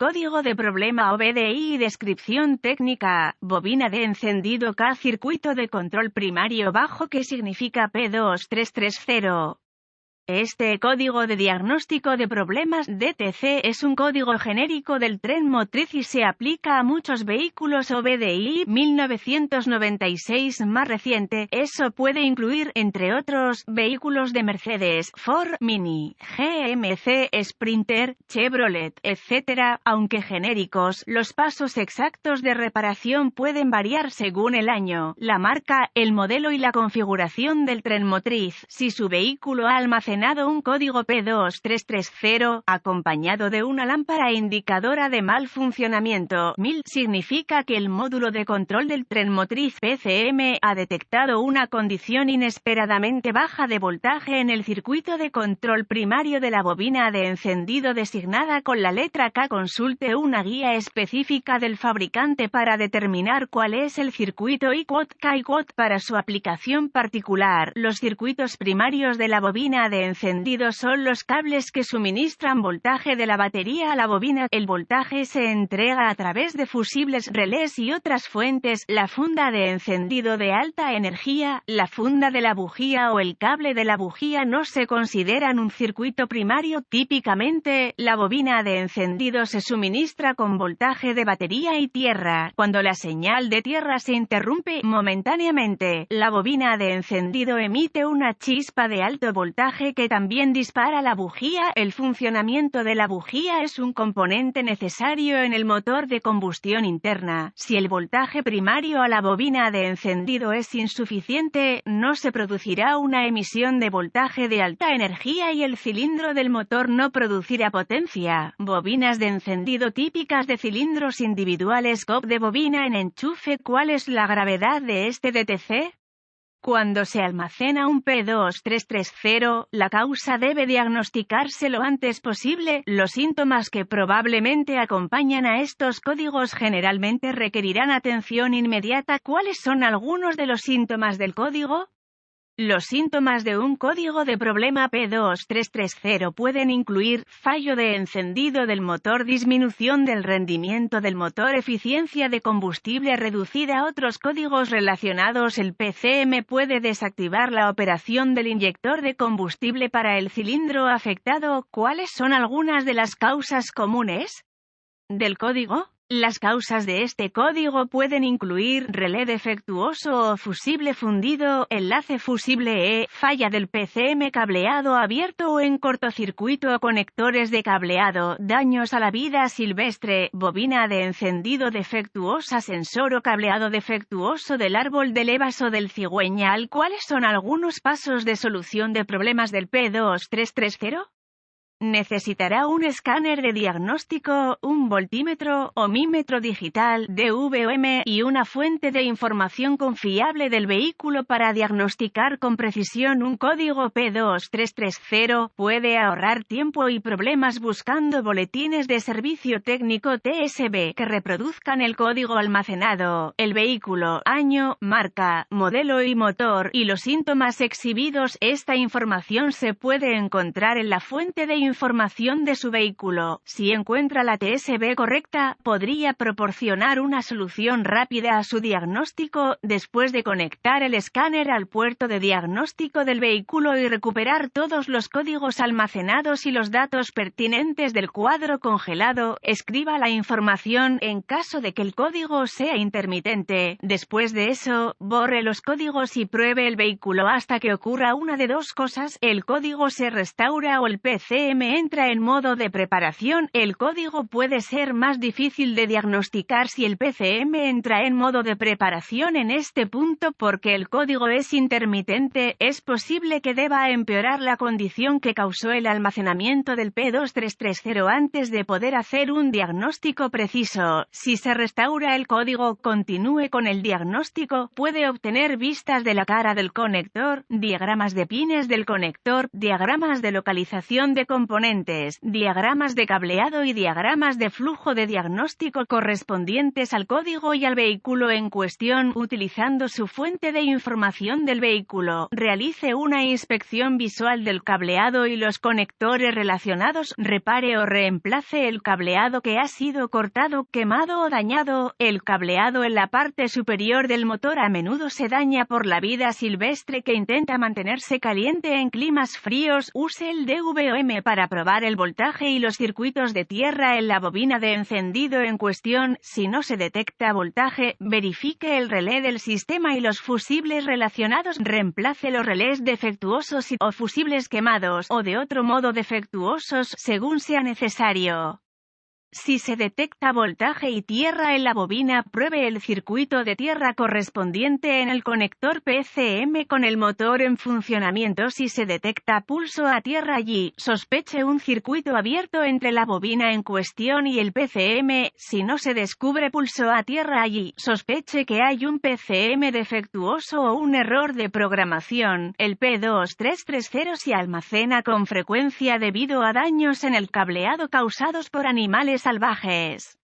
Código de problema OBDI y descripción técnica, bobina de encendido K circuito de control primario bajo que significa P2330. Este código de diagnóstico de problemas DTC es un código genérico del tren motriz y se aplica a muchos vehículos OBDI 1996 más reciente. Eso puede incluir, entre otros, vehículos de Mercedes, Ford, Mini, GMC, Sprinter, Chevrolet, etc. Aunque genéricos, los pasos exactos de reparación pueden variar según el año, la marca, el modelo y la configuración del tren motriz. Si su vehículo ha almacenado un código P2330, acompañado de una lámpara indicadora de mal funcionamiento, 1000, significa que el módulo de control del tren motriz PCM ha detectado una condición inesperadamente baja de voltaje en el circuito de control primario de la bobina de encendido designada con la letra K. Consulte una guía específica del fabricante para determinar cuál es el circuito I/K para su aplicación particular. Los circuitos primarios de la bobina de encendido son los cables que suministran voltaje de la batería a la bobina. El voltaje se entrega a través de fusibles, relés y otras fuentes, la funda de encendido de alta energía, la funda de la bujía o el cable de la bujía no se consideran un circuito primario. Típicamente, la bobina de encendido se suministra con voltaje de batería y tierra. Cuando la señal de tierra se interrumpe momentáneamente, la bobina de encendido emite una chispa de alto voltaje que también dispara la bujía. El funcionamiento de la bujía es un componente necesario en el motor de combustión interna. Si el voltaje primario a la bobina de encendido es insuficiente, no se producirá una emisión de voltaje de alta energía y el cilindro del motor no producirá potencia. Bobinas de encendido típicas de cilindros individuales COP de bobina en enchufe. ¿Cuál es la gravedad de este DTC? Cuando se almacena un P2330, la causa debe diagnosticarse lo antes posible. Los síntomas que probablemente acompañan a estos códigos generalmente requerirán atención inmediata. ¿Cuáles son algunos de los síntomas del código? Los síntomas de un código de problema P2330 pueden incluir fallo de encendido del motor, disminución del rendimiento del motor, eficiencia de combustible reducida. Otros códigos relacionados: el PCM puede desactivar la operación del inyector de combustible para el cilindro afectado. ¿Cuáles son algunas de las causas comunes del código? Las causas de este código pueden incluir relé defectuoso o fusible fundido, enlace fusible falla del PCM, cableado abierto o en cortocircuito, conectores de cableado, daños a la vida silvestre, bobina de encendido defectuosa, sensor o cableado defectuoso del árbol de levas o del cigüeñal. ¿Cuáles son algunos pasos de solución de problemas del P2330? Necesitará un escáner de diagnóstico, un voltímetro, ohmímetro digital, DVOM, y una fuente de información confiable del vehículo para diagnosticar con precisión. Un código P2330 puede ahorrar tiempo y problemas buscando boletines de servicio técnico TSB que reproduzcan el código almacenado, el vehículo, año, marca, modelo y motor, y los síntomas exhibidos. Esta información se puede encontrar en la fuente de información de su vehículo. Si encuentra la TSB correcta, podría proporcionar una solución rápida a su diagnóstico. Después de conectar el escáner al puerto de diagnóstico del vehículo y recuperar todos los códigos almacenados y los datos pertinentes del cuadro congelado, escriba la información en caso de que el código sea intermitente. Después de eso, borre los códigos y pruebe el vehículo hasta que ocurra una de dos cosas: el código se restaura o el PCM entra en modo de preparación. El código puede ser más difícil de diagnosticar si el PCM entra en modo de preparación. En este punto, porque el código es intermitente, es posible que deba empeorar la condición que causó el almacenamiento del P2330 antes de poder hacer un diagnóstico preciso. Si se restaura el código, continúe con el diagnóstico. Puede obtener vistas de la cara del conector, diagramas de pines del conector, diagramas de localización de componentes componentes, diagramas de cableado y diagramas de flujo de diagnóstico correspondientes al código y al vehículo en cuestión, utilizando su fuente de información del vehículo. Realice una inspección visual del cableado y los conectores relacionados, repare o reemplace el cableado que ha sido cortado, quemado o dañado. El cableado en la parte superior del motor a menudo se daña por la vida silvestre que intenta mantenerse caliente en climas fríos. Use el DVOM para probar el voltaje y los circuitos de tierra en la bobina de encendido en cuestión. Si no se detecta voltaje, verifique el relé del sistema y los fusibles relacionados. Reemplace los relés defectuosos o fusibles quemados o de otro modo defectuosos según sea necesario. Si se detecta voltaje y tierra en la bobina, pruebe el circuito de tierra correspondiente en el conector PCM con el motor en funcionamiento. Si se detecta pulso a tierra allí, sospeche un circuito abierto entre la bobina en cuestión y el PCM. Si no se descubre pulso a tierra allí, sospeche que hay un PCM defectuoso o un error de programación. El P2330 se almacena con frecuencia debido a daños en el cableado causados por animales salvajes.